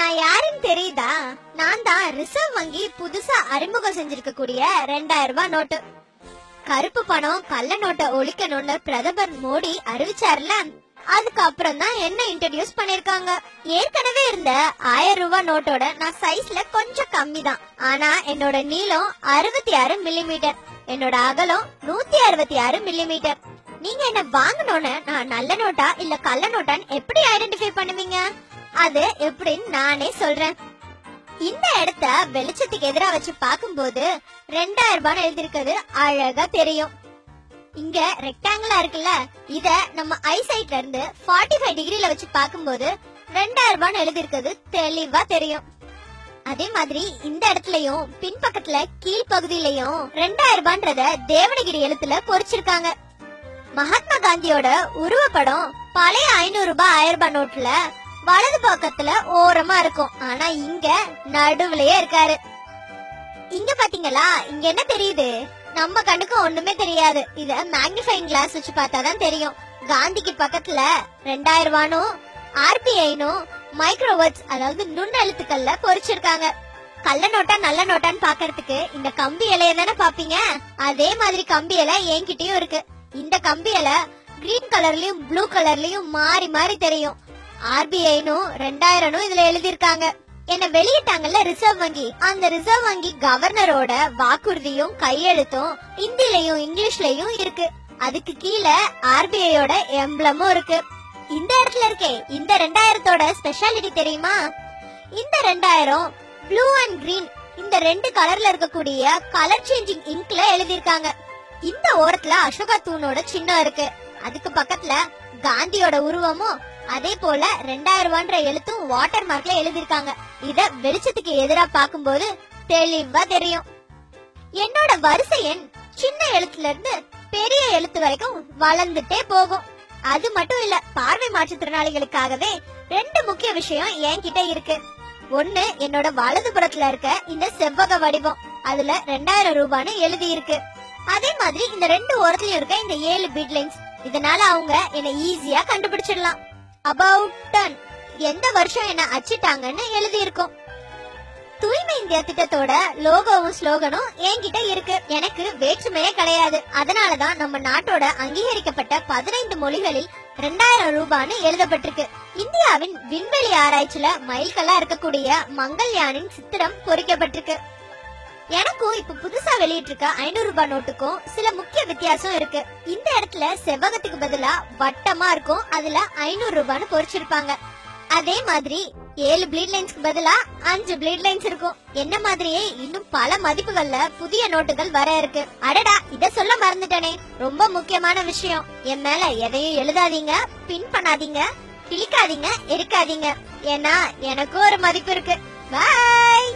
நான் யாருன்னு தெரியுதா? நான் தான் ரிசர்வ் வங்கி புதுசா அறிமுகம் செஞ்சிருக்க கூடிய 2000 ரூபாய் நோட்டு. கருப்பு பணம் கள்ள நோட்டை ஒழிக்கணும்னு பிரதமர் மோடி அறிவிச்சார்ல, அதுக்கப்புறம் தான் என்ன இன்ட்ரோடியூஸ் பண்ணிருக்காங்க. ஏற்கனவே இருந்த 1000 ரூபாய் நோட்டோட நான் சைஸ்ல கொஞ்சம் கம்மி தான். ஆனா என்னோட நீளம் 66 மில்லிமீட்டர், என்னோட அகலம் 166 மில்லிமீட்டர். நீங்க என்ன வாங்கணும்னு நான் நல்ல நோட்டா இல்ல கள்ள நோட்டான்னு எப்படி ஐடென்டிஃபை பண்ணுவீங்க? அது எப்படின்னு நானே சொல்றேன். இந்த இடத்த வெளிச்சத்துக்கு எதிரா வச்சு பாக்கும்போது 2000 ரூபாய் எழுதிருக்கிறது அழகா தெரியும். இங்க ரெக்டாங்கிளா இருக்குல்ல, இத நம்ம ஐசைட்ல இருந்து 45 டிகிரில வச்சு பாக்கும்போது 2000 ரூபாய் எழுதிருக்கிறது தெளிவா தெரியும். அதே மாதிரி இந்த இடத்துலயும் பின்பக்கத்துல கீழ்பகுதியிலையும் 2000 ரூபாய்ன்றத தேவனகிரி எழுத்துல பொறிச்சிருக்காங்க. மகாத்மா காந்தியோட உருவப்படம் பழைய 500 ரூபாய் 1000 ரூபாய் நோட்ல வலது பக்கத்துல ஓரமா இருக்கும். ஆனா இங்க நடுவுலயே இருக்காரு. இங்க பாத்தீங்களா, இங்க என்ன தெரியுது? நம்ம கண்ணுக்கு ஒண்ணுமே தெரியாது. இத மேக்னிஃபைங் கிளாஸ் வச்சு பார்த்தாதான் தெரியும். காந்திக்கு பக்கத்துல 2000 ரூபாயும் ஆர்பிஐனும் மைக்ரோவேர்ட்ஸ் அதாவது நுண்ணெழுத்துக்கள்ல பொறிச்சிருக்காங்க. கள்ள நோட்டா நல்ல நோட்டான்னு பாக்குறதுக்கு இந்த கம்பி இலைய தானே பாப்பீங்க. அதே மாதிரி கம்பி இலை என்கிட்டயும் இருக்கு. இந்த கம்பி இலை கிரீன் கலர்லயும் ப்ளூ கலர்லயும் மாறி மாறி தெரியும். ஆர்பிஐனும் 2000 இதுல எழுதிருக்காங்க. என்ன வெளியிட்டாங்கல்ல ரிசர்வ் வங்கி, அந்த ரிசர்வ் வங்கி கவர்னரோட வாக்குறுதியும் கையெழுத்தும் ஹிந்திலயும் இங்கிலீஷ்லயும் இருக்கு. அதுக்கு கீழே ஆர்பிஐயோட எம்ப்ளமும் இருக்கு. இந்த இடத்துல இருக்கே இந்த 2000தோட ஸ்பெஷாலிட்டி தெரியுமா? இந்த 2000 ப்ளூ அண்ட் கிரீன் இந்த 2 கலர்ல இருக்கக்கூடிய கலர் சேஞ்சிங் இங்க்ல எழுதிருக்காங்க. இந்த ஓரத்துல அசோகா தூணோட சின்னம் இருக்கு. அதுக்கு பக்கத்துல காந்தியோட உருவமும் அதே போல 2000 ரூபான்ற எழுத்தும் வாட்டர் மார்க்ல எழுதிருக்காங்க. இத வெளிச்சத்துக்கு எதிரா பாக்கும்போது தெளிவா தெரியும். என்னோட வரிசை எண் சின்ன எழுத்துல இருந்து பெரிய எழுத்து வரைக்கும் வளர்ந்துட்டே போகும். அது மட்டும் இல்ல, பார்வை மாற்றுத்திறனாளிகளுக்காகவே 2 முக்கிய விஷயம் என்கிட்ட இருக்கு. ஒண்ணு, என்னோட வலது புறத்துல இருக்க இந்த செவ்வக வடிவம், அதுல 2000 ரூபான்னு எழுதி இருக்கு. அதே மாதிரி இந்த 2 ஓரத்துலயும் இருக்க இந்த 7 பீட் லைன்ஸ், இதனால அவங்க என்ன ஈஸியா கண்டுபிடிச்சிடலாம். அபவுட் டன் எந்த வருஷம் என்ன அச்சிட்டாங்கன்னு எழுதி இருக்கும். தூய்மை இந்தியா திட்டத்தோட லோகோவும் ஸ்லோகனும் என்கிட்ட இருக்கு. எனக்கு வேற்றுமையே கிடையாது. அதனாலதான் நம்ம நாட்டோட அங்கீகரிக்கப்பட்ட 15 மொழிகளில் 2000 ரூபான்னு எழுதப்பட்டிருக்கு. இந்தியாவின் விண்வெளி ஆராய்ச்சியில மைல்கல்லா இருக்கக்கூடிய மங்கள்யானின் சித்திரம் பொறிக்கப்பட்டிருக்கு. எனக்கும் இப்ப புதுசா வெளியிட்டு இருக்க 500 ரூபாய் நோட்டுக்கும் சில முக்கிய வித்தியாசம் இருக்கு. இந்த இடத்துல செவ்வகத்துக்கு பதிலா வட்டமா இருக்கும், அதுல 500 ரூபான்னு பொறிச்சிருப்பாங்க. அதே மாதிரி 7 ப்ளீட் லைன்ஸ்க்கு பதிலா 5 ப்ளீட் லைன்ஸ் இருக்கும். என்ன மாதிரியே இன்னும் பல மதிப்புகள்ல புதிய நோட்டுகள் வர இருக்கு. அடடா, இத சொல்ல மறந்துட்டனே, ரொம்ப முக்கியமான விஷயம். என் மேல எதையும் எழுதாதீங்க, பின் பண்ணாதீங்க, கிளிக்காதீங்க, எரிக்காதீங்க. ஏன்னா எனக்கும் ஒரு மதிப்பு இருக்கு. பாய்.